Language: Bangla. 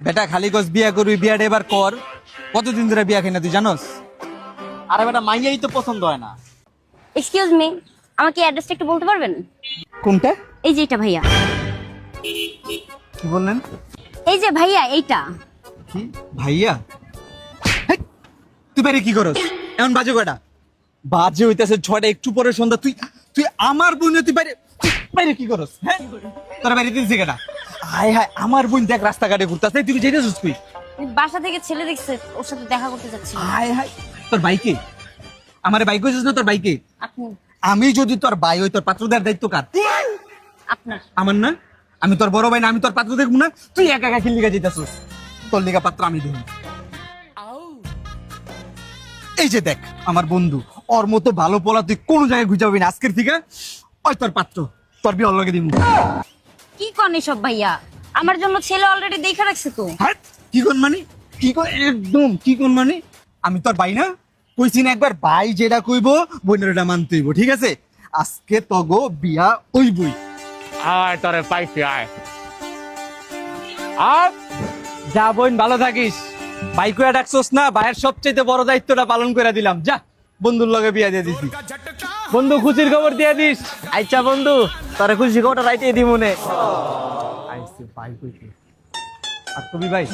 বেটা খালি গছ বিয়া করবি, বিয়াটা এবার কর। কতদিন ধরে বিয়া খাই না তুই জানোস? আরে বেটা মাইয়াই তো পছন্দ হয় না। এক্সকিউজ মি, আমাকে অ্যাড্রেসটা একটু বলতে পারবেন? কোনটা? এই যে এটা ভাইয়া। কি বললেন? এই যে ভাইয়া এইটা। কি ভাইয়া? হেই, তুই বাইরে কি করস? এমন বাজে কয়টা? বাজে হইতেছে 6টা, একটু পরে সন্ধ্যা। তুই তুই আমার বোন, তুই বাইরে বাইরে কি করস? হ্যাঁ, তোরা বাইরে দিন কেটা? হায় হায়, আমার বোন দেখ রাস্তাঘাটে ঘুরতাছে, তুই যেতেছিস তুই? বাসা থেকে ছেলে দেখছে, ওর সাথে দেখা করতে যাচ্ছি। হায় হায়, তোর বাইকে? আমার বাইক হয়েছিস না তোর বাইকে? আপনি? আমি যদি তোর ভাই হই, তোর পাত্র দেওয়ার দায়িত্ব কার? আপনার? আমার না? আমি তোর বড় ভাই না? আমি তোর পাত্র দেখবো না? তুই একা একা কি লিগা যেতেছিস? তোর লিগা পাত্র আমি দেব। এই যে দেখ আমার বন্ধু, ওর মতো ভালো পোলা তুই কোন জায়গায় গুজাবি না। আজকের থেকে ওই তোর পাত্র, তোর বিয়ে লগে দিব। কি কন এসব ভাইয়া? আমার জন্য ছেলে অলরেডি দেখে রাখছে তো। হ্যাঁ, কি কোন মানে? কি কোন? একদম কি কোন মানে? আমি তোর ভাই না? কইছি না একবার, ভাই যেটা কইব বোনের এটা মানতে হইব, ঠিক আছে? আজকে তগো বিয়া হইবই। আয় তোরে পাইছি আয়। আর যা বোন, ভালো থাকিস। ভাই কইয়া ডাকছস না, ভাইয়ের সবচেয়ে বড় দায়িত্বটা পালন করে দিলাম। যা, বন্ধুর লগে বিয়া দিয়ে দিছি। বন্ধু খুশির খবর দিয়ে দিস। আচ্ছা বন্ধু, তোরে খুশি খবরটা রাইতে দি মনে। আইছে ভাই কইতে। আর কবি ভাই